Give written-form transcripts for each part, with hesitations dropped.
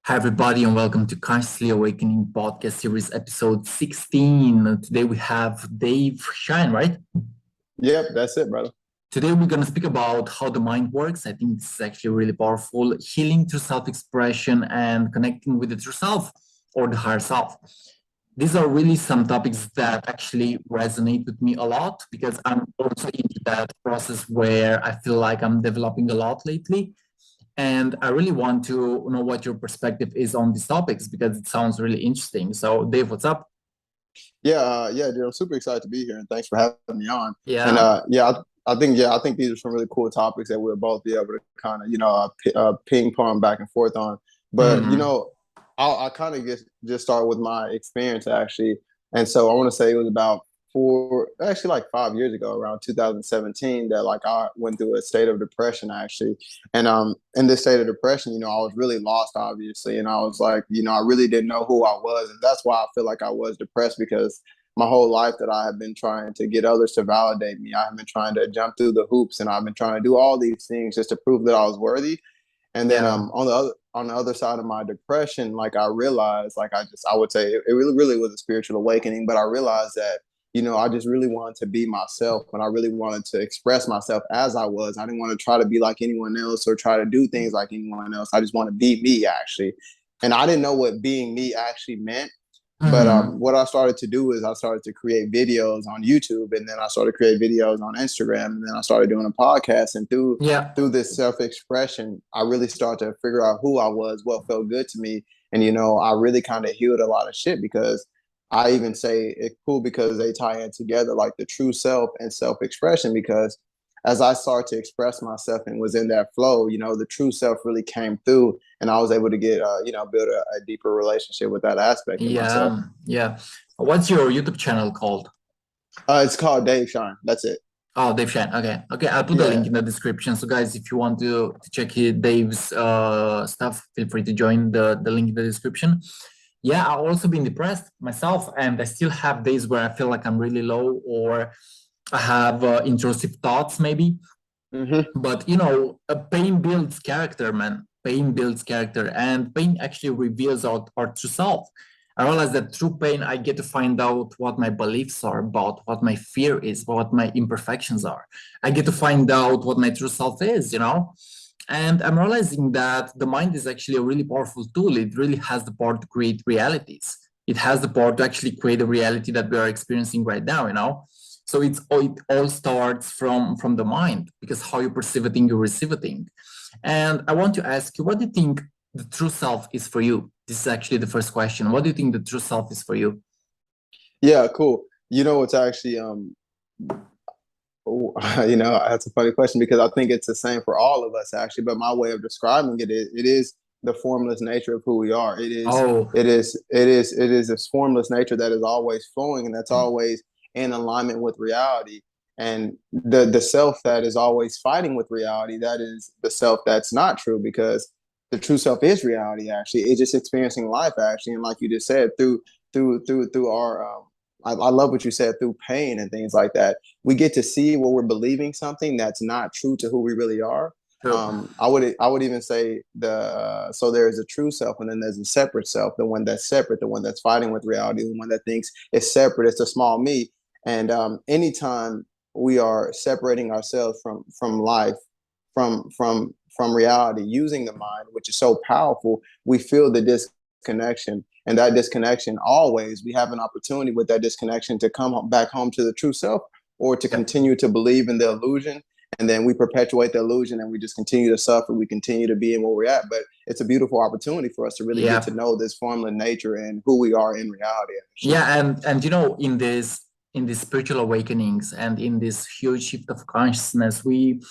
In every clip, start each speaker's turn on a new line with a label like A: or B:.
A: Hi, everybody, and welcome to Consciously Awakening podcast series, episode 16. Today we have Dave Shine, right?
B: Yep, that's it, brother.
A: Today we're going to speak about how the mind works. I think this is actually really powerful. Healing through self expression and connecting with the true self or the higher self. These are really some topics that actually resonate with me a lot because I'm also into that process where I feel like I'm developing a lot lately. And I really want to know what your perspective is on these topics because it sounds really interesting. So, Dave, what's up?
B: Yeah, dude, I'm super excited to be here, and thanks for having me on. And
A: Yeah.
B: I think these are some really cool topics that we'll both be able to kind of ping pong back and forth on. But
A: Hmm.
B: I'll kind of just start with my experience actually. And so I want to say it was about actually like 5 years ago, around 2017, that like I went through a state of depression actually. And in this state of depression, I was really lost, obviously, and I was like, I really didn't know who I was, and that's why I feel like I was depressed because my whole life that I have been trying to get others to validate me. I have been trying to jump through the hoops, and I've been trying to do all these things just to prove that I was worthy. And then
A: Yeah.
B: on the other side of my depression, like I realized, like I would say it really was a spiritual awakening, but I realized that I just really wanted to be myself, and I really wanted to express myself as I was. I didn't want to try to be like anyone else or try to do things like anyone else. I just want to be me actually. And I didn't know what being me actually meant. But
A: Hmm.
B: what I started to do is I started to create videos on YouTube, and then I started to create videos on Instagram, and then I started doing a podcast. And through
A: Yeah.
B: through this self expression, I really started to figure out who I was, what felt good to me, and I really kind of healed a lot of shit because I even say it's cool because they tie in together, like the true self and self expression. Because as I started to express myself and was in that flow, the true self really came through, and I was able to get build a deeper relationship with that aspect of myself.
A: Yeah. Yeah. What's your YouTube channel called?
B: It's called Dave Shine. That's it.
A: Oh, Dave Shine. Okay. Okay. I'll put the link
B: Yeah.
A: in the description. So, guys, if you want to check Dave's stuff, feel free to join the link in the description. Yeah, I've also been depressed myself, and I still have days where I feel like I'm really low or I have intrusive thoughts, maybe.
B: Hmm.
A: But a pain builds character, man. Pain builds character, and pain actually reveals our true self. I realize that through pain, I get to find out what my beliefs are about, what my fear is, what my imperfections are. I get to find out what my true self is. And I'm realizing that the mind is actually a really powerful tool. It really has the power to create realities. It has the power to actually create a reality that we are experiencing right now. So it all starts from the mind because how you perceive a thing, you receive a thing. And I want to ask you, what do you think the true self is for you? This is actually the first question. What do you think the true self is for you?
B: Yeah, cool. It's actually that's a funny question because I think it's the same for all of us actually. But my way of describing it is the formless nature of who we are. It is
A: Oh,
B: it is it is it is this formless nature that is always flowing and that's always in alignment with reality. And the self that is always fighting with reality, that is the self that's not true because the true self is reality actually. It's just experiencing life actually. And like you just said, through our I love what you said, through pain and things like that we get to see where we're believing something that's not true to who we really are.
A: true.
B: I would even say so there's a true self and then there's a separate self, the one that's separate, the one that's fighting with reality, the one that thinks it's separate, it's a small me. And anytime we are separating ourselves from life, from reality, using the mind, which is so powerful, we feel the disconnection. And that disconnection, always, we have an opportunity with that disconnection to come back home to the true self or to
A: Yeah.
B: continue to believe in the illusion. And then we perpetuate the illusion and we just continue to suffer. We continue to be in where we're at. But it's a beautiful opportunity for us to really get to
A: Yeah.
B: know this formula nature and who we are in reality, actually.
A: Yeah. And in these spiritual awakenings and in this huge shift of consciousness, we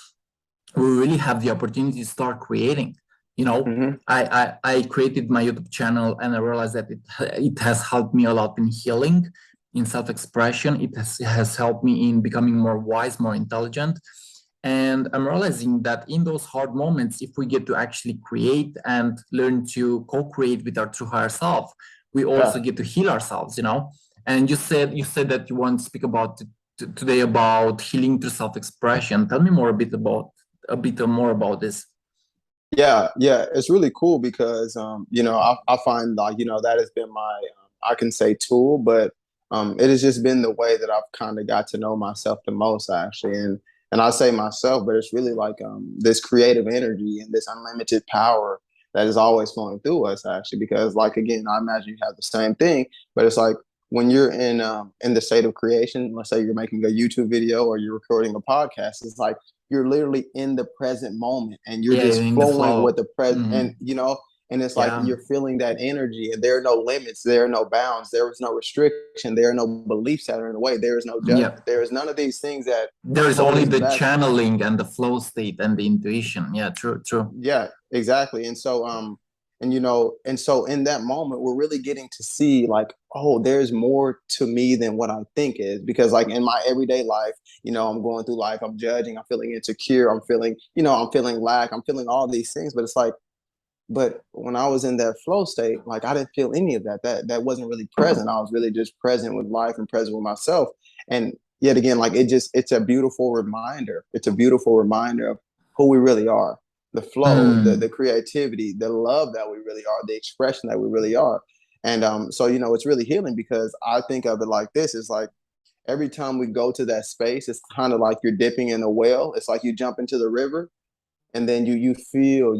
A: really have the opportunity to start creating. You know,
B: Mm-hmm.
A: I created my YouTube channel and I realized that it has helped me a lot in healing, in self-expression. It has helped me in becoming more wise, more intelligent. And I'm realizing that in those hard moments, if we get to actually create and learn to co-create with our true higher self, we also
B: Yeah.
A: get to heal ourselves. And you said that you want to speak about today about healing through self-expression. Tell me more a bit more about this.
B: Yeah, yeah, it's really cool because I find like that has been my I can say tool, but it has just been the way that I've kind of got to know myself the most actually, and I say myself, but it's really like this creative energy and this unlimited power that is always flowing through us actually, because like again, I imagine you have the same thing, but it's like when you're in the state of creation, let's say you're making a YouTube video or you're recording a podcast, it's like you're literally in the present moment and you're
A: Yeah,
B: just
A: in the
B: flowing with
A: flow.
B: the present
A: Hmm.
B: and it's like
A: Yeah,
B: you're feeling that energy and there are no limits, there are no bounds, there is no restriction, there are no beliefs that are in the way, there is no
A: yeah.
B: judgment, there is none of these things that
A: There is
B: hold
A: only
B: us
A: the
B: back.
A: channeling and the flow state and the intuition. Yeah, true, true.
B: Yeah, exactly. And so in that moment we're really getting to see like, oh, there's more to me than what I think is, because like in my everyday life, I'm going through life, I'm judging, I'm feeling insecure, I'm feeling lack, I'm feeling all these things, but it's like, but when I was in that flow state, like I didn't feel any of that. That wasn't really present. I was really just present with life and present with myself. And yet again, like it's a beautiful reminder. It's a beautiful reminder of who we really are. The flow, the
A: Mm.
B: creativity, the love that we really are, the expression that we really are. And so it's really healing because I think of it like this. It's like every time we go to that space, it's kind of like you're dipping in a well. It's like you jump into the river and then you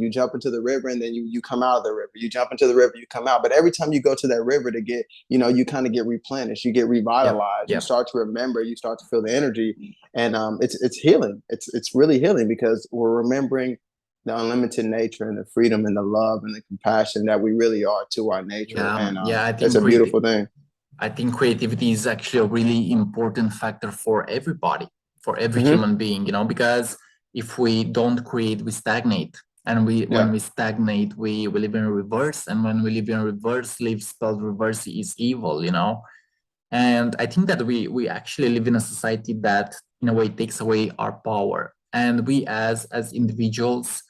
B: jump into the river and then you come out of the river, you jump into the river, you come out, but every time you go to that river to get, you kind of get replenished, you get
A: Yep,
B: revitalized, you
A: yep.
B: start to remember, you start to feel the energy. And it's healing, it's really healing because we're remembering the unlimited nature and the freedom and the love and the compassion that we really are to our nature.
A: Yeah,
B: And
A: yeah.
B: it's a beautiful thing.
A: I think creativity is actually a really important factor for everybody, for every
B: Hmm.
A: human being, because if we don't create, we stagnate. And when
B: Yeah.
A: we stagnate, we live in reverse. And when we live in reverse, live spelled reverse is evil. And I think that we actually live in a society that in a way takes away our power. And we as individuals,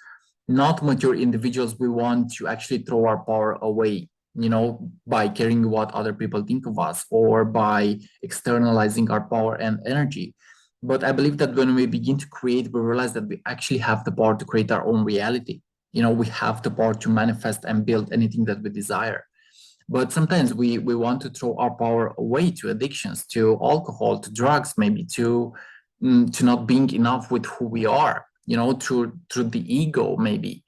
A: not mature individuals, we want to actually throw our power away, by caring what other people think of us or by externalizing our power and energy. But I believe that when we begin to create, we realize that we actually have the power to create our own reality. We have the power to manifest and build anything that we desire. But sometimes we want to throw our power away to addictions, to alcohol, to drugs, maybe to not being enough with who we are, through the ego, maybe.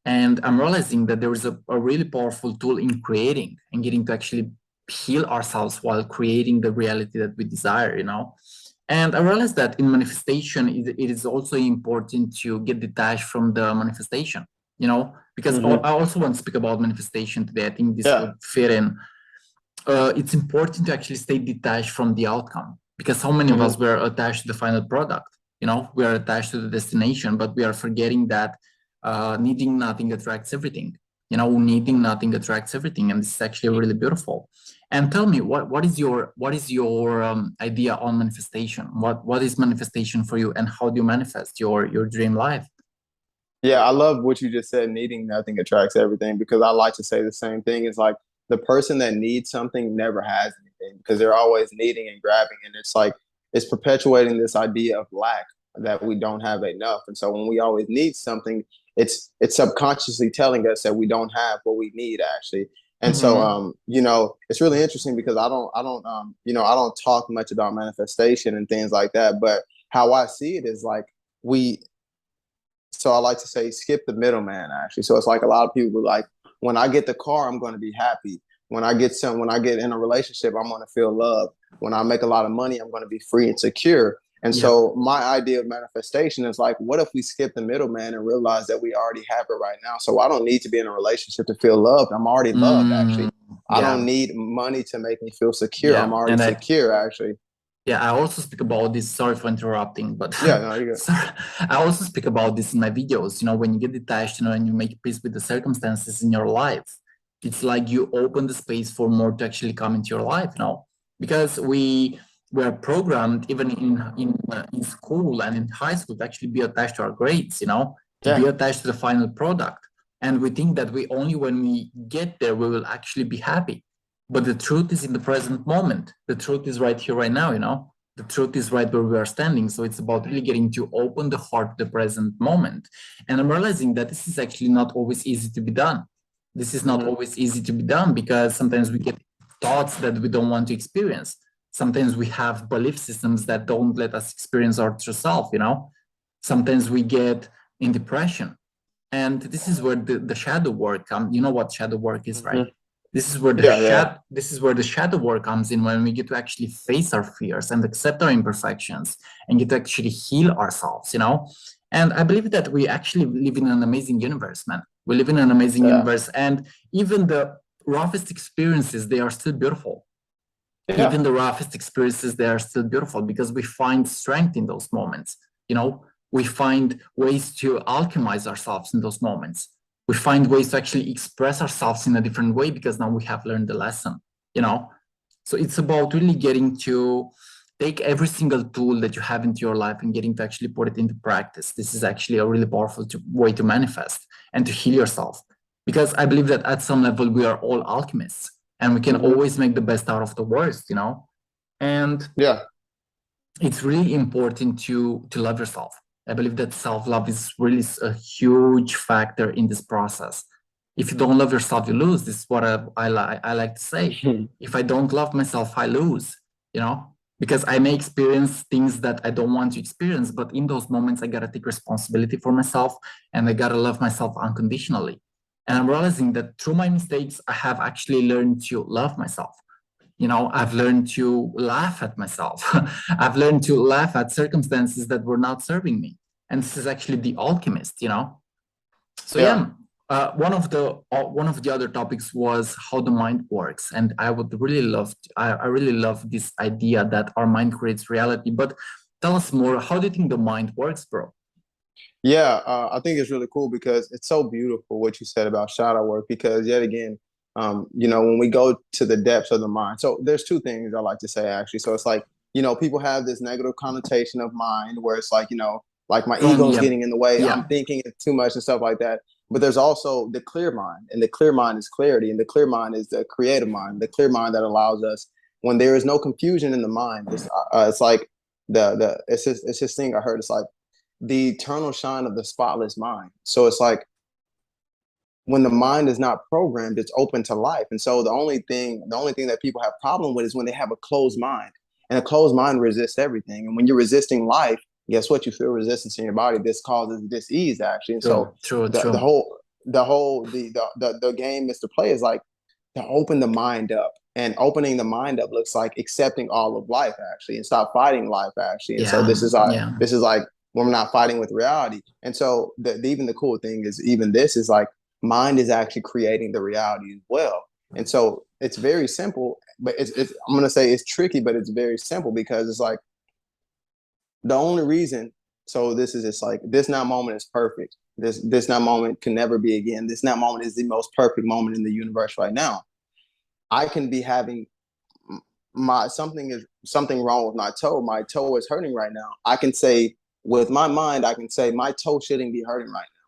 A: And I'm realizing that there is a really powerful tool in creating and getting to actually heal ourselves while creating the reality that we desire. And I realized that in manifestation, it is also important to get detached from the manifestation, because
B: Hmm.
A: I also want to speak about manifestation today. I think this
B: Yeah.
A: would fit in. It's important to actually stay detached from the outcome because so many of us
B: Hmm.
A: were attached to the final product. We are attached to the destination, but we are forgetting that needing nothing attracts everything. Needing nothing attracts everything, and this is actually really beautiful. And tell me, what is your idea on manifestation? What is manifestation for you, and how do you manifest your dream life?
B: Yeah, I love what you just said. Needing nothing attracts everything because I like to say the same thing. It's like the person that needs something never has anything because they're always needing and grabbing. And it's like it's perpetuating this idea of lack that we don't have enough. And so when we always need something, it's subconsciously telling us that we don't have what we need actually. And so
A: Mm-hmm.
B: it's really interesting because I don't talk much about manifestation and things like that. But how I see it is like we so I like to say skip the middleman actually. So it's like a lot of people like when I get the car, I'm going to be happy. When I get in a relationship, I'm going to feel love. When I make a lot of money, I'm going to be free and secure. And
A: Yep.
B: so my idea of manifestation is like, what if we skip the middleman and realize that we already have it right now? So I don't need to be in a relationship to feel loved. I'm already loved
A: Mm,
B: actually. I don't
A: yeah.
B: need money to make me feel secure. I'm
A: Yeah.
B: already
A: And I
B: secure actually.
A: Yeah, I also speak about this. Sorry for interrupting, but
B: Yeah, no, you go.
A: sorry, I also speak about this in my videos. When you get detached, and you make peace with the circumstances in your life, it's like you open the space for more to actually come into your life, because we were programmed even in school and in high school to actually be attached to our grades, to be
B: Yeah.
A: attached to the final product, and we think that we only when we get there we will actually be happy. But the truth is in the present moment. The truth is right here, right now. the truth is right where we are standing. So it's about really getting to open the heart to the present moment. And I'm realizing that this is actually not always easy to be done. This is not
B: Hmm.
A: always easy to be done because sometimes we get thoughts that we don't want to experience. Sometimes we have belief systems that don't let us experience our true self, you know? Sometimes we get in depression. And this is where the shadow work comes. You know what shadow work is, right?
B: Hmm. Yeah, yeah.
A: This is where the shadow work comes in, when we get to actually face our fears and accept our imperfections and get to actually heal ourselves, you know. And I believe that we actually live in an amazing universe, man. We live in an amazing
B: Yeah.
A: universe, and even the roughest experiences, they are still beautiful.
B: Yeah.
A: Even the roughest experiences, they are still beautiful because we find strength in those moments. You know, we find ways to alchemize ourselves in those moments. We find ways to actually express ourselves in a different way because now we have learned the lesson, you know. So it's about really getting to take every single tool that you have into your life and getting to actually put it into practice. This is actually a really powerful way to manifest and to heal yourself, because I believe that at some level we are all alchemists and we can
B: Hmm.
A: always make the best out of the worst, you know. And
B: Yeah.
A: it's really important to love yourself. I believe that self-love is really a huge factor in this process. If you don't love yourself, you lose. This is what I like to say. If I don't love myself, I lose, you know, because I may experience things that I don't want to experience, but in those moments I gotta take responsibility for myself and I gotta love myself unconditionally. And I'm realizing that through my mistakes I have actually learned to love myself. You know, I've learned to laugh at myself. I've learned to laugh at circumstances that were not serving me, and this is actually the alchemist, you know. So
B: Yeah.
A: yeah, one of the other topics was how the mind works, and I would really love I really love this idea that our mind creates reality. But tell us more, how do you think the mind works, bro?
B: Yeah, I think it's really cool because it's so beautiful what you said about shadow work. Because yet again, when we go to the depths of the mind, so there's two things I like to say actually. So it's like, people have this negative connotation of mind where it's like, like my
A: From
B: ego's
A: yeah,
B: getting in the way, I'm
A: yeah,
B: thinking it too much and stuff like that. But there's also the clear mind, and the clear mind is clarity, and the clear mind is the creative mind, the clear mind that allows us when there is no confusion in the mind. It's like it's this thing I heard. It's like the eternal shine of the spotless mind. So it's like when the mind is not programmed, it's open to life. And so the only thing that people have problem with is when they have a closed mind. And a closed mind resists everything. And when you're resisting life, guess what? You feel resistance in your body. This causes dis-ease actually. And so
A: true, true,
B: the the
A: true.
B: whole the whole the game is to play is like to open the mind up. And opening the mind up looks like accepting all of life actually and stop fighting life actually. And so
A: Yeah, yeah,
B: this is like when we're not fighting with reality. And so even the cool thing is even this is like mind is actually creating the reality as well. And so it's very simple, but I'm gonna say it's tricky, but it's very simple because it's like the only reason. So this is just like this now moment is perfect. This now moment can never be again. This now moment is the most perfect moment in the universe right now. I can be having my something wrong with my toe. My toe is hurting right now. I can say with my mind, I can say my toe shouldn't be hurting right now.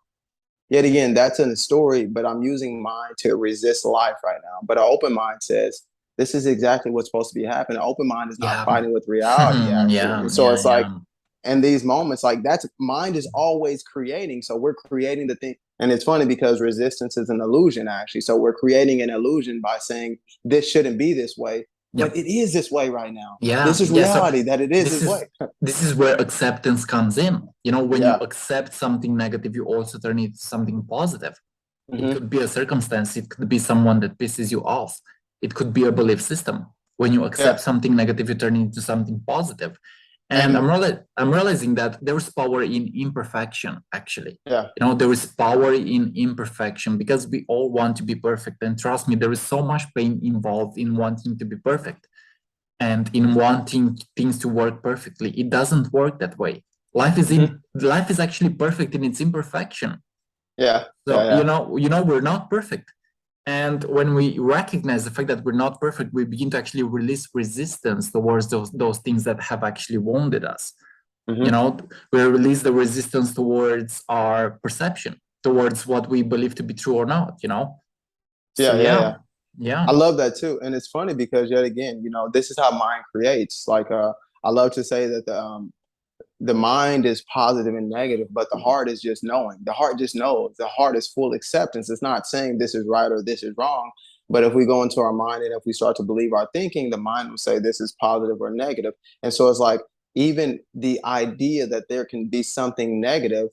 B: Yet again, that's in the story, but I'm using mind to resist life right now. But an open mind says this is exactly what's supposed to be happening. An open mind is not
A: yeah.
B: fighting with reality, actually.
A: Yeah,
B: And so
A: yeah,
B: it's like
A: yeah.
B: in these moments, like that's mind is always creating. So we're creating the thing. And it's funny because resistance is an illusion, actually. So we're creating an illusion by saying this shouldn't be this way, but
A: Yep.
B: it is this way right now. This
A: Yeah,
B: is
A: yeah. So
B: reality that it is
A: this
B: this way.
A: is this is where acceptance comes in. You know, when you
B: Yeah.
A: accept something negative, you also turn it into something positive. It
B: Hmm.
A: could be a circumstance, it could be someone that pisses you off. It could be a belief system. When you accept
B: Yeah.
A: something negative, you turn it into something positive. And
B: And
A: I'm realizing that there is power in imperfection, actually.
B: yeah.
A: You know, there is power in imperfection because we all want to be perfect. And trust me, there is so much pain involved in wanting to be perfect and in wanting things to work perfectly. It doesn't work that way.
B: Hmm.
A: Life is actually perfect in its imperfection.
B: Yeah. Yeah.
A: So
B: Yeah.
A: we're not perfect. And when we recognize the fact that we're not perfect, we begin to actually release resistance towards those things that have actually wounded us. You
B: Hmm.
A: know, we release the resistance towards our perception, towards what we believe to be true or not, you know? So
B: Yeah. Yeah.
A: yeah,
B: Yeah. I
A: yeah,
B: love that too. And it's funny because yet again, this is how mind creates. Like I love to say that the mind is positive and negative, but the heart is just knowing. The heart just knows. The heart is full acceptance. It's not saying this is right or this is wrong. But if we go into our mind and if we start to believe our thinking, the mind will say this is positive or negative. And so it's like even the idea that there can be something negative,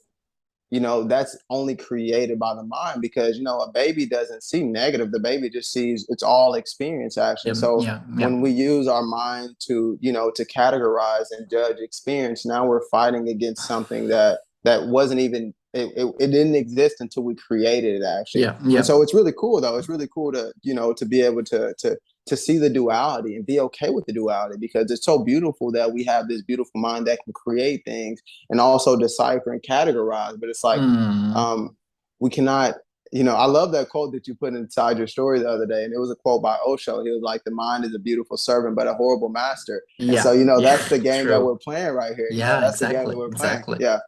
B: that's only created by the mind, because a baby doesn't see negative. The baby just sees, it's all experience actually.
A: Yeah,
B: So
A: yeah, yeah,
B: when we use our mind to to categorize and judge experience, now we're fighting against something that wasn't even, it didn't exist until we created it actually.
A: yeah,
B: And
A: yeah.
B: so it's really cool though. It's really cool to to be able to see the duality and be okay with the duality, because it's so beautiful that we have this beautiful mind that can create things and also decipher and categorize. But it's like,
A: Mm,
B: um, we cannot, I love that quote that you put inside your story the other day. And it was a quote by Osho. He was like, the mind is a beautiful servant, but a horrible master. And so,
A: yeah,
B: that's
A: yeah,
B: the game that
A: true.
B: we're playing right here.
A: Yeah,
B: That's the game that
A: exactly,
B: we're playing.
A: exactly.
B: Yeah.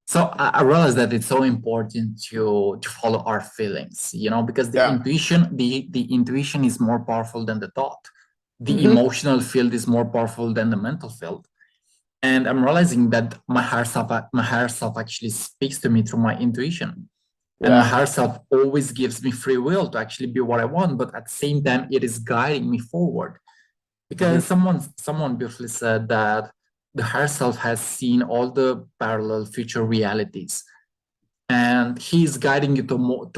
A: So I realize that it's so important to follow our feelings, because the
B: Yeah.
A: intuition, the intuition is more powerful than the thought. The
B: Hmm.
A: emotional field is more powerful than the mental field. And I'm realizing that my higher self actually speaks to me through my intuition. And my
B: Yeah.
A: higher self always gives me free will to actually be what I want, but at the same time, it is guiding me forward. Because
B: Hmm.
A: someone beautifully said that the higher self has seen all the parallel future realities, and he's guiding you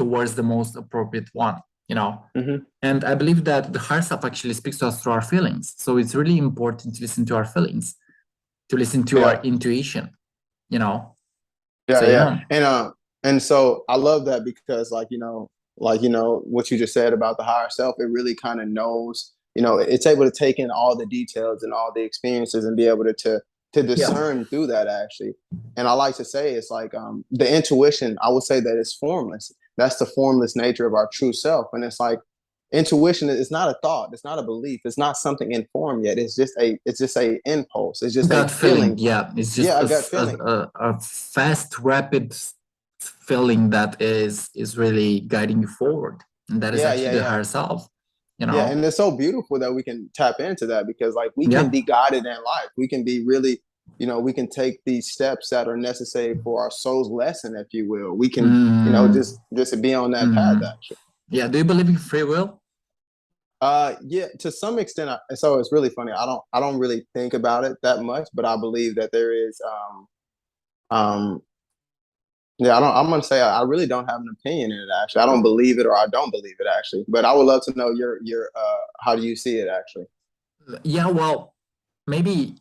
A: towards the most appropriate one.
B: Hmm.
A: And I believe that the higher self actually speaks to us through our feelings. So it's really important to listen to our feelings, to listen to our
B: Yeah.
A: intuition, you know. So
B: Yeah, yeah.
A: yeah,
B: And so I love that, because what you just said about the higher self, it really kind of knows, it's able to take in all the details and all the experiences and be able to
A: yeah,
B: discern through that actually. And I like to say it's like, the intuition, I would say that it's formless. That's the formless nature of our true self. And it's like intuition is not a thought, it's not a belief, it's not something informed yet. It's just a impulse, it's just a
A: gut feeling.
B: feeling.
A: Yeah, it's just
B: Yeah, a gut feeling.
A: a fast, rapid feeling that is really guiding you forward, and that is
B: Yeah,
A: actually
B: yeah,
A: the
B: yeah.
A: higher self. You
B: Yeah, and
A: know.
B: it's so beautiful that we can tap into that, because like we can
A: Yeah.
B: be guided in life. We can be really, we can take these steps that are necessary for our soul's lesson, if you will. We can,
A: Mm,
B: just be on that path
A: mm.
B: actually.
A: Yeah. Do you believe in free will?
B: Yeah, to some extent. So it's really funny. I don't really think about it that much, but I believe that there is um yeah, I'm gonna say I really don't have an opinion in it actually. I don't believe it or I don't believe it actually. But I would love to know your how do you see it actually?
A: Yeah. Well, maybe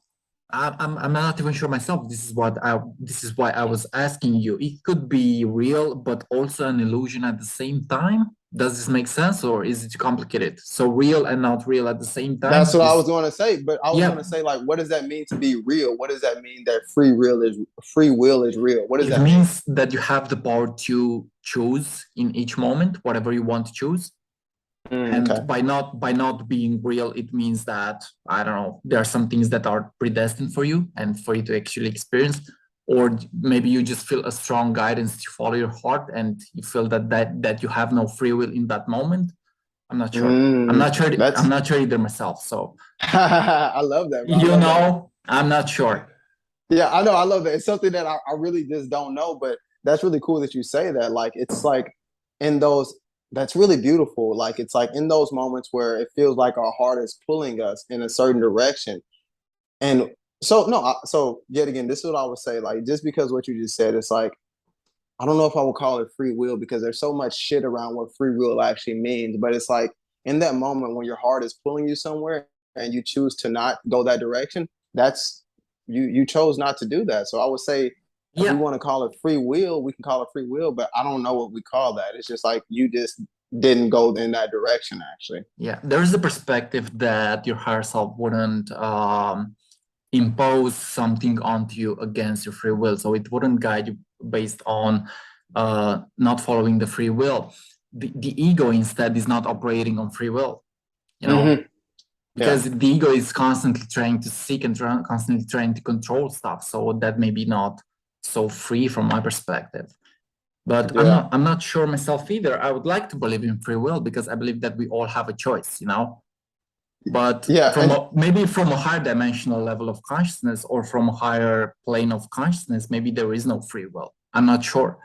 A: I'm not even sure myself. This is why I was asking you. It could be real, but also an illusion at the same time. Does this make sense, or is it too complicated? So real and not real at the same
B: That's
A: time
B: what I was
A: is,
B: going to say, but I was going
A: yeah.
B: to say, like, what does that mean to be real? What does that mean that free will is real? What does
A: It
B: that mean?
A: means that you have the power to choose in each moment whatever you want to choose.
B: Okay.
A: And by not being real, it means that, I don't know, there are some things that are predestined for you and for you to actually experience, or maybe you just feel a strong guidance to follow your heart, and you feel that you have no free will in that moment. I'm not sure. I'm
B: Mm,
A: not sure. I'm
B: that's
A: not sure either myself. So
B: I love that, bro. I love that.
A: I'm not sure.
B: Yeah, I know. I love that. It's something that I really just don't know, but that's really cool that you say that. Like, it's like in those, that's really beautiful. Like, it's like in those moments where it feels like our heart is pulling us in a certain direction. And so, no, so yet again, this is what I would say. Like, just because what you just said, it's like, I don't know if I would call it free will, because there's so much shit around what free will actually means. But it's like in that moment when your heart is pulling you somewhere and you choose to not go that direction, that's you chose not to do that. So I would say if we
A: Yeah,
B: want to call it free will, we can call it free will, but I don't know what we call that. It's just like you just didn't go in that direction actually.
A: yeah. There is a perspective that your higher self wouldn't impose something onto you against your free will. So it wouldn't guide you based on not following the free will. The ego instead is not operating on free will, you know,
B: Hmm. Yeah.
A: because the ego is constantly trying to seek and constantly trying to control stuff. So that may be not so free from my perspective. But
B: Yeah.
A: I'm not sure myself either. I would like to believe in free will because I believe that we all have a choice, you know? But
B: Yeah,
A: from
B: and
A: maybe from a higher dimensional level of consciousness or from a higher plane of consciousness, maybe there is no free will. I'm not sure,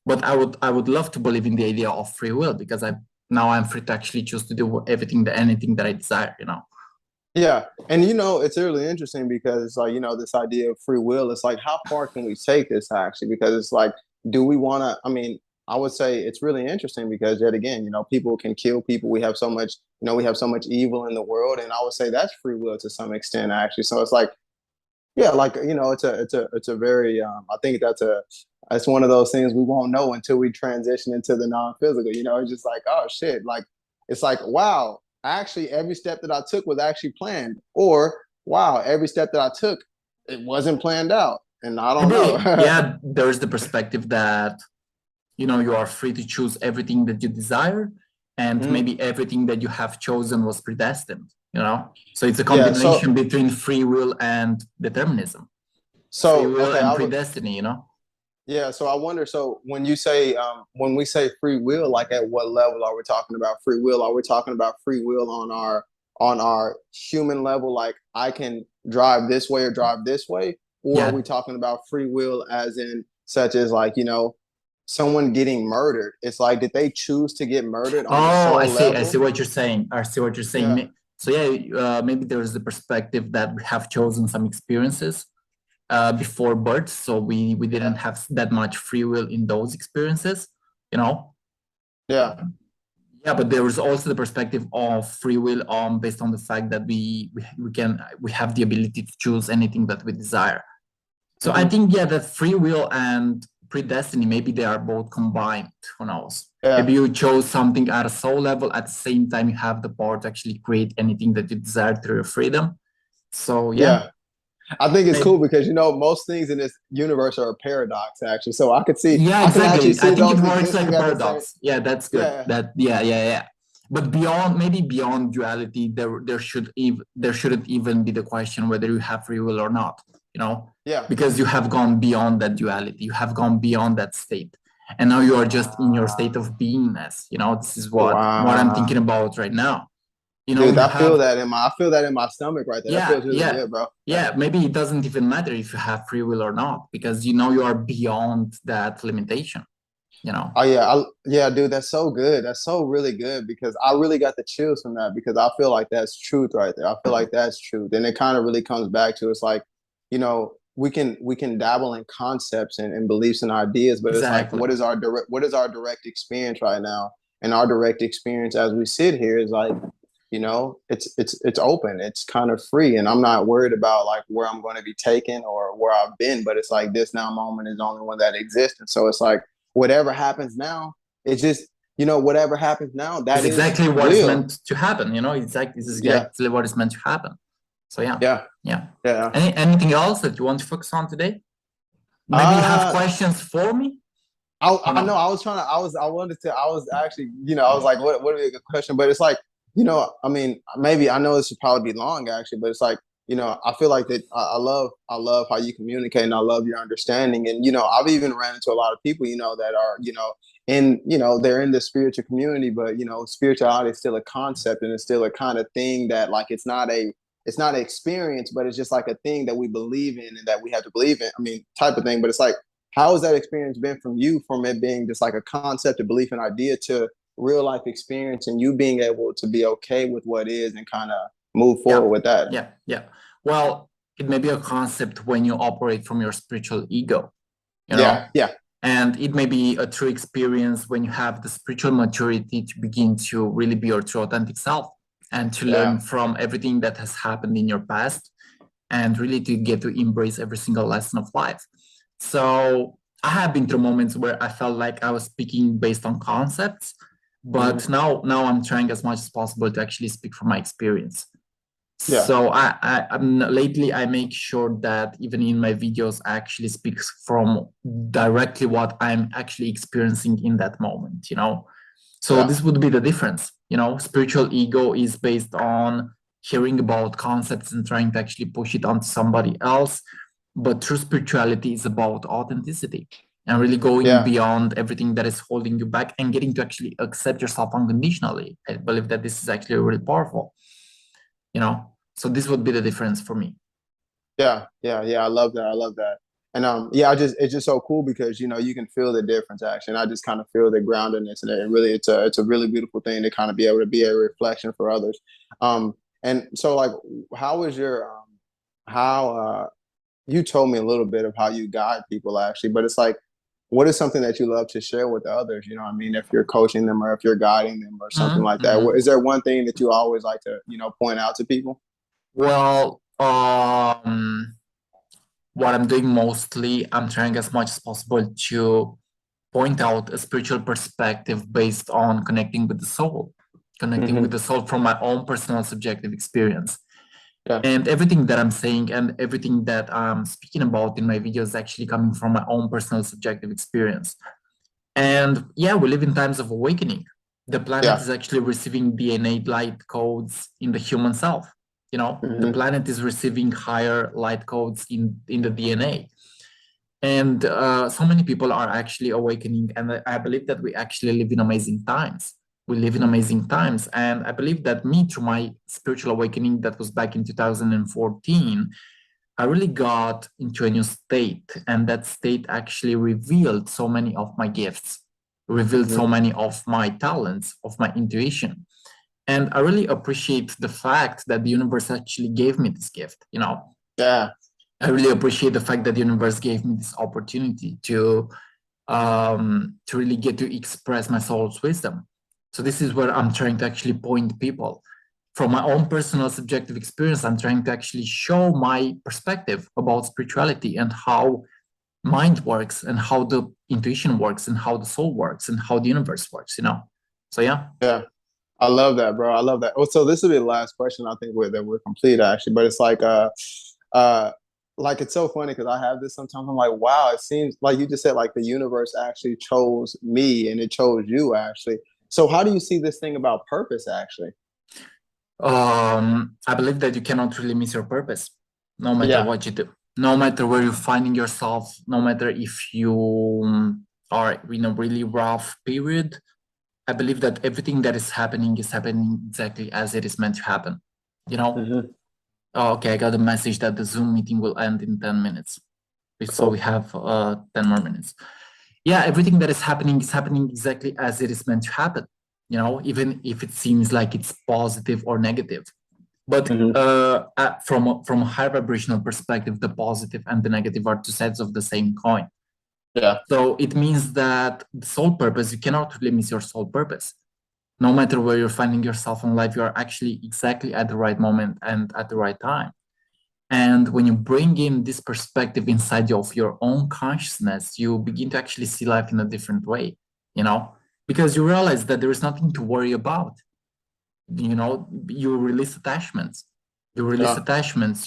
A: but I would love to believe in the idea of free will because I'm free to actually choose to do anything that I desire.
B: yeah, and it's really interesting because it's like this idea of free will. It's like how far can we take this actually? Because it's like, do we want to? I mean, I would say it's really interesting because yet again, people can kill people. We have so much evil in the world, and I would say that's free will to some extent actually. So it's like, yeah, like it's a very I think it's one of those things we won't know until we transition into the non-physical. It's just like, oh shit, like it's like, wow, actually every step that I took was actually planned, or wow, every step that I took, it wasn't planned out, and I don't know.
A: Maybe, yeah, there's the perspective that you are free to choose everything that you desire, and
B: Mhm.
A: maybe everything that you have chosen was predestined. So it's a
B: Yeah,
A: combination between free will and determinism, free
B: so
A: will
B: okay,
A: and
B: I would.
A: predestiny.
B: Yeah, so I wonder. So when we say free will, like at what level are we talking about free will? Are we talking about free will on our human level, like I can drive this way or drive this way, or are we
A: Yeah.
B: talking about free will as in such as like someone getting murdered? It's like, did they choose to get murdered on a
A: Oh, I
B: soul
A: see. I see
B: level?
A: what you're saying. I see what you're saying.
B: Yeah,
A: So yeah, maybe there is the perspective that we have chosen some experiences before birth, so we didn't
B: yeah,
A: have that much free will in those experiences. You know.
B: yeah.
A: Yeah, but there is also the perspective of free will based on the fact that we have the ability to choose anything that we desire. So I
B: Hmm.
A: think, yeah, that free will and predestiny, maybe they are both combined. Who knows?
B: Yeah,
A: Maybe you chose something at a soul level, at the same time you have the power to actually create anything that you desire through your freedom. So yeah,
B: yeah. I think it's cool
A: maybe.
B: because most things in this universe are a paradox actually. So
A: Yeah,
B: I can actually
A: exactly. I
B: see
A: think it
B: those
A: works like a
B: existing at the same.
A: paradox. Yeah, that's good.
B: Yeah,
A: Yeah. But maybe beyond duality, there shouldn't even be the question whether you have free will or not,
B: yeah.
A: because you have gone beyond that duality. You have gone beyond that state. And now you are just in your state of beingness. This is what I'm
B: Wow.
A: thinking about right now.
B: Dude,
A: You
B: I feel
A: have,
B: that in my stomach right there. That
A: yeah,
B: feels really
A: yeah,
B: good, bro.
A: yeah. Maybe it doesn't even matter if you have free will or not, because you are beyond that limitation, you know.
B: Oh yeah, yeah, dude, that's so good. That's so really good because I really got the chills from that because I feel like that's truth right there. I feel like that's truth, and it kind of really comes back to it's like, we can dabble in concepts and beliefs and ideas, but it's like,
A: Exactly.
B: what is our direct experience right now? And our direct experience as we sit here is like, it's open, it's kind of free, and I'm not worried about like where I'm going to be taken or where I've been, but it's like this now moment is the only one that exists, and so it's like whatever happens now, it's just whatever happens now,
A: It's
B: that is
A: exactly what is
B: will.
A: meant to happen. This is
B: Yeah,
A: exactly what is meant to happen. So yeah,
B: yeah,
A: yeah.
B: yeah.
A: Anything else that you want to focus on today? Maybe you have
B: Uh
A: questions for me or
B: I know.
A: no?
B: I wanted to. I was actually. I was like, what would be a good question? But it's like, I mean, maybe I know this should probably be long actually, but it's like, I feel like that. I love how you communicate, and I love your understanding. And I've even ran into a lot of people, that are, they're in the spiritual community, but spirituality is still a concept, and it's still a kind of thing that like it's not an experience, but it's just like a thing that we believe in and that we have to believe in. I mean, type of thing. But it's like, how has that experience been from you, from it being just like a concept, a belief, an idea to real life experience, and you being able to be okay with what is and kind of move forward
A: Yeah,
B: with that?
A: yeah. Well, it may be a concept when you operate from your spiritual ego, you
B: Yeah,
A: know,
B: yeah,
A: and it may be a true experience when you have the spiritual maturity to begin to really be your true authentic self and to
B: yeah,
A: learn from everything that has happened in your past and really to get to embrace every single lesson of life. So I have been through moments where I felt like I was speaking based on concepts, but
B: mhm,
A: now I'm trying as much as possible to actually speak from my experience.
B: yeah,
A: So lately I make sure that even in my videos I actually speak from directly what I'm actually experiencing in that moment. So
B: yeah,
A: this would be the difference. Spiritual ego is based on hearing about concepts and trying to actually push it onto somebody else. But true spirituality is about authenticity and really going
B: yeah.
A: beyond everything that is holding you back and getting to actually accept yourself unconditionally. I believe that this is actually really powerful. So this would be the difference for me.
B: Yeah. I love that. I love that. And yeah, I just it's just so cool because you can feel the difference actually. And I just kind of feel the groundedness and it really it's a really beautiful thing to kind of be able to be a reflection for others. Um and so like how is your how you told me a little bit of how you guide people actually, but it's like what is something that you love to share with others? You know what I mean? If you're coaching them or if you're guiding them or something like that.
A: Mhm.
B: Is there one thing that you always like to point out to people?
A: Well, what I'm doing mostly, I'm trying as much as possible to point out a spiritual perspective based on connecting with
B: Hmm.
A: the soul from my own personal subjective experience.
B: Yeah.
A: And everything that I'm saying and everything that I'm speaking about in my videos is actually coming from my own personal subjective experience. And yeah, we live in times of awakening. The planet
B: Yeah.
A: is actually receiving DNA light codes in the human self. The
B: Hmm.
A: planet is receiving higher light codes in the DNA. And so many people are actually awakening. And I believe that we actually live in amazing times. We live in amazing times. And I believe that me, through my spiritual awakening that was back in 2014, I really got into a new state, and that state actually revealed so many of my gifts, revealed so
B: Hmm.
A: many of my talents, of my intuition. And I really appreciate the fact that the universe actually gave me this gift.
B: Yeah.
A: I really appreciate the fact that the universe gave me this opportunity to really get to express my soul's wisdom. So this is where I'm trying to actually point people. From my own personal subjective experience, I'm trying to actually show my perspective about spirituality and how mind works and how the intuition works and how the soul works and how the universe works. So yeah.
B: Yeah. I love that, bro. I love that. Oh, so this will be the last question I think that we're complete actually, but it's uh like it's so funny because I have this sometimes. I'm like, wow, it seems like you just said like the universe actually chose me and it chose you actually. So how do you see this thing about purpose actually?
A: I believe that you cannot really miss your purpose, no matter
B: Yeah.
A: what you do, no matter where you're finding yourself, no matter if you are in a really rough period. I believe that everything that is happening exactly as it is meant to happen. You know,
B: Hmm.
A: oh, okay, I got a message that the Zoom meeting will end in 10 minutes. So we
B: Cool.
A: have 10 more minutes. Yeah, everything that is happening exactly as it is meant to happen. Even if it seems like it's positive or negative. But
B: Hmm.
A: from a high vibrational perspective, the positive and the negative are two sides of the same coin.
B: Yeah.
A: So it means that the soul purpose, you cannot really miss your soul purpose. No matter where you're finding yourself in life, you are actually exactly at the right moment and at the right time. And when you bring in this perspective inside of your own consciousness, you begin to actually see life in a different way, you know, because you realize that there is nothing to worry about. You release attachments,
B: Yeah.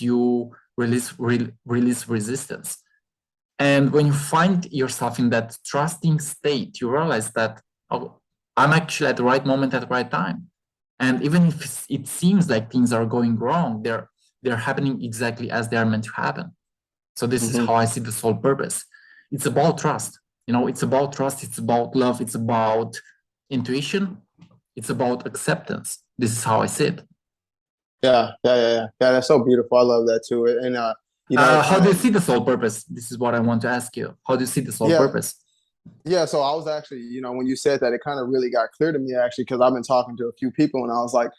A: you release resistance. And when you find yourself in that trusting state, you realize that, oh, I'm actually at the right moment at the right time. And even if it seems like things are going wrong, they're happening exactly as they are meant to happen. So this is
B: Hmm.
A: how I see the soul purpose. It's about trust. It's about trust, it's about love, it's about intuition, it's about acceptance. This is how I see it.
B: Yeah. That's so beautiful. I love that too. And
A: How
B: kind
A: do you
B: of
A: see the soul purpose? This is what I want to ask you. How do you see the soul
B: yeah.
A: purpose?
B: Yeah, so I was actually, when you said that, it kind of really got clear to me actually, because I've been talking to a few people, and I was like,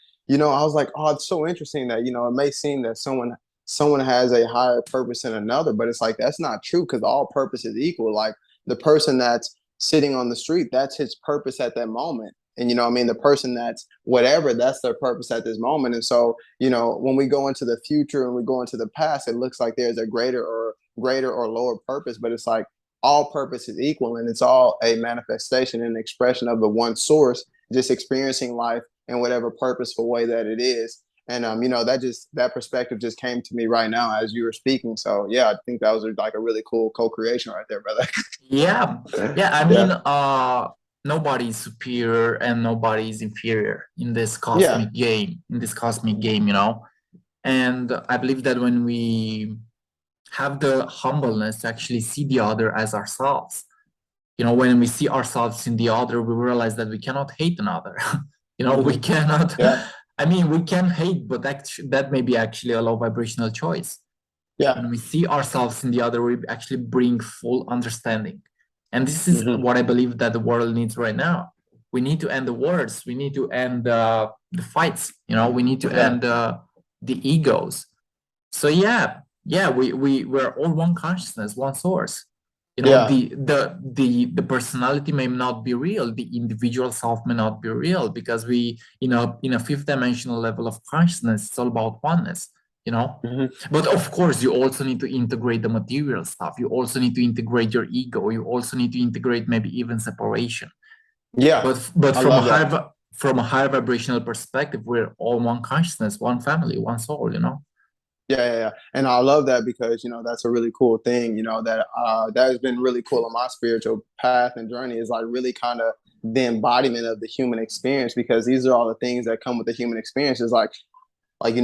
B: oh, it's so interesting that it may seem that someone has a higher purpose than another, but it's like that's not true because all purpose is equal. Like the person that's sitting on the street, that's his purpose at that moment, and what I mean, the person that's whatever, that's their purpose at this moment. And so, when we go into the future and we go into the past, it looks like there's a greater or lower purpose, but it's like all purpose is equal and it's all a manifestation and expression of the one source just experiencing life in whatever purposeful way that it is. And that perspective just came to me right now as you were speaking. So yeah, I think that was like a really cool co-creation right there, brother.
A: Yeah. Yeah. I mean,
B: Yeah.
A: nobody is superior and nobody is inferior in this
B: Yeah.
A: cosmic game. And I believe that when we have the humbleness to actually see the other as ourselves, when we see ourselves in the other, we realize that we cannot hate another. We
B: Hmm.
A: cannot
B: Yeah.
A: I mean, we can hate, but actually, that may be actually a low vibrational choice.
B: Yeah.
A: When we see ourselves in the other, we actually bring full understanding. And this is
B: Hmm.
A: what I believe that the world needs right now. We need to end the wars. We need to end the fights. We need to
B: Yeah.
A: end the egos. So yeah, we're all one consciousness, one source.
B: Yeah.
A: The personality may not be real, the individual self may not be real, because we, in a fifth dimensional level of consciousness, it's all about oneness, you know.
B: Hmm.
A: But of course, you also need to integrate the material stuff. You also need to integrate your ego. You also need to integrate maybe even separation.
B: Yeah.
A: But
B: I
A: from a
B: love that.
A: higher vibrational perspective, we're all one consciousness, one family, one soul.
B: Yeah. And I love that because that's a really cool thing. That has been really cool on my spiritual path and journey is like really kind of the embodiment of the human experience because these are all the things that come with the human experience. Is like like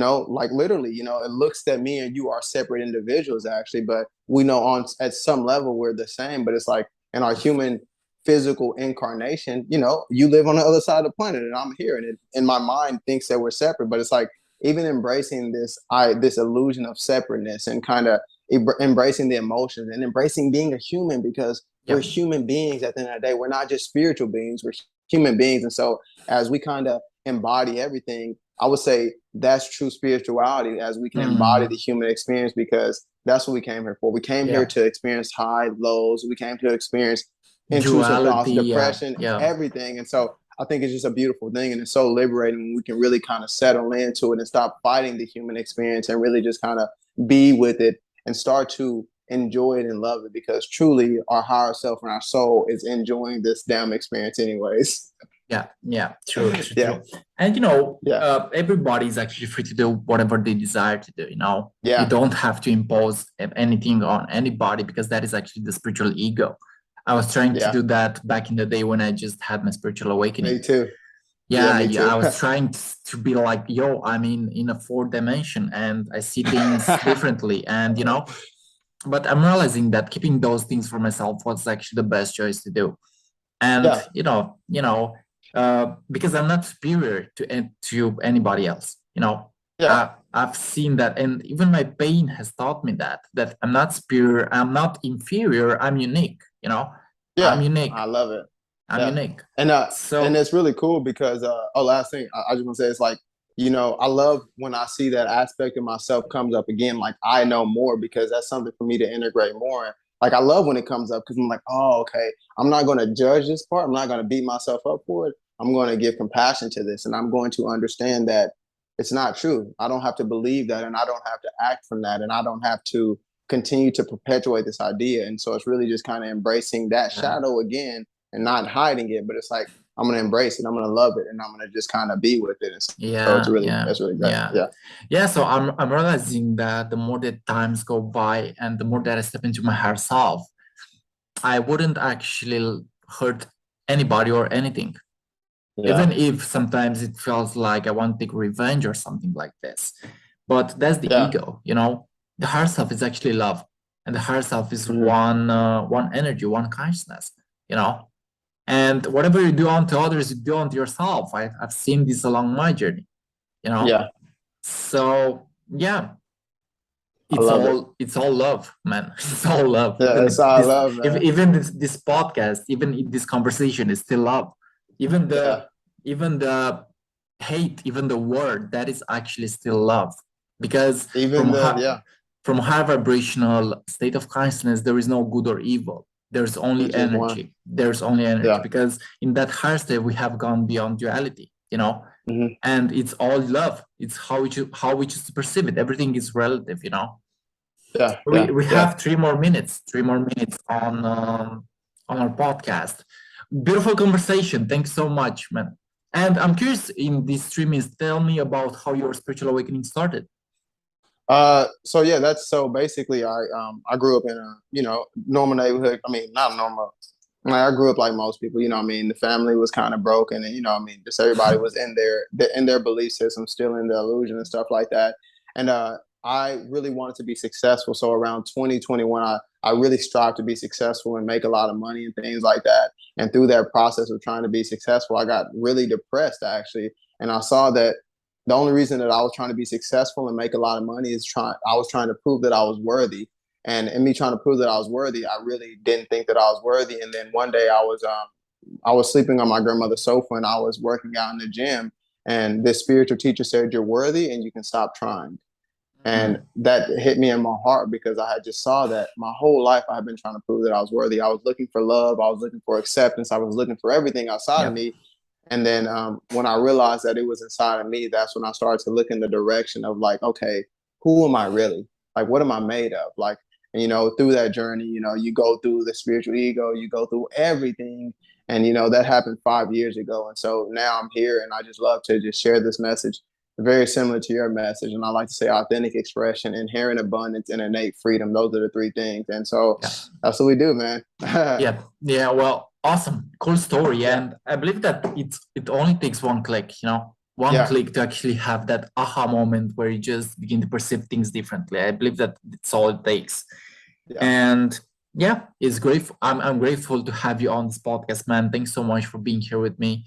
B: literally it looks that me and you are separate individuals actually, but we know on at some level we're the same. But it's like in our human physical incarnation, you live on the other side of the planet and I'm here, and in my mind thinks that we're separate. But it's like even embracing this illusion of separateness and kind of embracing the emotions and embracing being a human, because we're
A: Yeah.
B: human beings at the end of the day. We're not just spiritual beings, we're human beings. And so as we kind of embody everything, I would say that's true spirituality, as we can embody
A: Mm,
B: the human experience, because that's what we came here for. We came here
A: yeah.
B: to experience high, lows. We came to experience intrusive thoughts,
A: Duality. Yeah.
B: depression,
A: Yeah.
B: everything. And so I think it's just a beautiful thing. And it's so liberating when we can really kind of settle into it and stop fighting the human experience and really just kind of be with it and start to enjoy it and love it, because truly our higher self and our soul is enjoying this damn experience anyways.
A: Yeah. Yeah. True. True.
B: Yeah.
A: True. And
B: Yeah.
A: everybody is actually free to do whatever they desire to do. You
B: Yeah.
A: don't have to impose anything on anybody, because that is actually the spiritual ego. I was trying to
B: Yeah.
A: do that back in the day when I just had my spiritual
B: Me
A: awakening.
B: too. Yeah,
A: Yeah,
B: me
A: yeah.
B: too.
A: I was trying to be like, yo, I'm in a fourth dimension and I see things differently. And but I'm realizing that keeping those things for myself was actually the best choice to do. And
B: Yeah.
A: because I'm not superior to anybody else.
B: Yeah.
A: I've seen that, and even my pain has taught me that I'm not superior, I'm not inferior, I'm unique. I'm
B: Yeah.
A: unique.
B: I love it.
A: I'm
B: Yeah.
A: unique.
B: And
A: So
B: it's really cool because last thing I just want to say is like, I love when I see that aspect of myself comes up again, like I know more, because that's something for me to integrate more. Like I love when it comes up because I'm like, oh, okay, I'm not going to judge this part. I'm not going to beat myself up for it. I'm going to give compassion to this, and I'm going to understand that it's not true. I don't have to believe that, and I don't have to act from that, and I don't have to continue to perpetuate this idea. And so it's really just kind of embracing that
A: uh,
B: shadow again and not hiding it, but it's like I'm gonna embrace it, I'm gonna love it, and I'm gonna just kind of be with it. And so
A: yeah,
B: that's
A: yeah,
B: really great.
A: yeah,
B: Yeah,
A: yeah. So I'm realizing that the more that times go by and the more that I step into my higher self, I wouldn't actually hurt anybody or anything,
B: yeah,
A: even if sometimes it feels like I want to take revenge or something like this. But that's the
B: yeah.
A: ego. The higher self is actually love, and the higher self is
B: Hmm.
A: one energy, one consciousness. You know, and whatever you do unto others, you do unto yourself. I've seen this along my journey. You know,
B: Yeah,
A: so yeah,
B: I
A: it's
B: love it.
A: all it's all love, man. It's all love.
B: Yeah,
A: Even
B: that's all I
A: this,
B: love,
A: if
B: man.
A: even this podcast, even this conversation is still love. Even
B: Yeah,
A: the hate, even the word, that is actually still love. Because
B: even the yeah,
A: from high vibrational state of consciousness, there is no good or evil. There's only
B: it's just one.
A: energy. There's only energy,
B: Yeah.
A: because in that higher state we have gone beyond duality.
B: Hmm.
A: And it's all love. It's how we choose to perceive it. Everything is relative.
B: Yeah,
A: we
B: yeah,
A: we
B: yeah.
A: have 3 more minutes on our podcast. Beautiful conversation. Thanks so much, man. And I'm curious, in these 3 minutes, tell me about how your spiritual awakening started.
B: So yeah, that's so basically I grew up in a normal neighborhood. I mean, not normal. Like, I grew up like most people. I mean, the family was kind of broken, and I mean, just everybody was in their belief system, still in the illusion and stuff like that. And I really wanted to be successful. So around 2021, I really strived to be successful and make a lot of money and things like that. And through that process of trying to be successful, I got really depressed actually, and I saw that the only reason that I was trying to be successful and make a lot of money is I was trying to prove that I was worthy. And in me trying to prove that I was worthy, I really didn't think that I was worthy. And then one day I was sleeping on my grandmother's sofa and I was working out in the gym. And this spiritual teacher said, "You're worthy and you can stop trying." And
A: Mm,
B: that hit me in my heart because I had just saw that my whole life I had been trying to prove that I was worthy. I was looking for love. I was looking for acceptance. I was looking for everything outside of
A: yeah,
B: me. And then when I realized that it was inside of me, that's when I started to look in the direction of like, okay, who am I really? Like, what am I made of? Like, and, through that journey, you go through the spiritual ego, you go through everything. And, that happened 5 years ago. And so now I'm here and I just love to just share this message very similar to your message. And I like to say authentic expression, inherent abundance, and innate freedom. Those are the three things. And so
A: yeah.
B: that's what we do, man. Yeah.
A: Yeah, yeah, well, awesome, cool story, and I believe that it only takes one click, one
B: Yeah.
A: click to actually have that aha moment where you just begin to perceive things differently. I believe that it's all it takes,
B: Yeah.
A: and yeah, it's great. I'm grateful to have you on this podcast, man. Thanks so much for being here with me,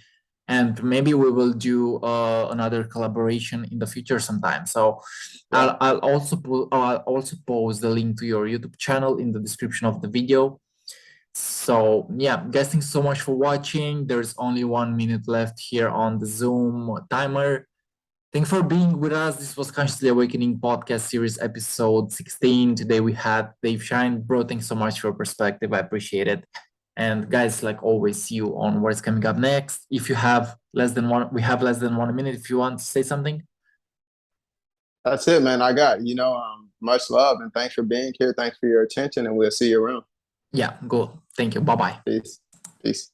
A: and maybe we will do another collaboration in the future sometime. So
B: Yeah.
A: I'll also post the link to your YouTube channel in the description of the video. So yeah, guys, thanks so much for watching. There's only 1 minute left here on the Zoom timer. Thanks for being with us. This was Consciously Awakening podcast series episode 16. Today we had Dave Shine. Bro, thanks so much for your perspective. I appreciate it. And guys, like always, see you on what's coming up next. If you have less than one, we have less than 1 minute. If you want to say something.
B: That's it, man. I got, much love and thanks for being here. Thanks for your attention and we'll see you around.
A: Yeah, go. Thank you. Bye bye.
B: Peace. Peace.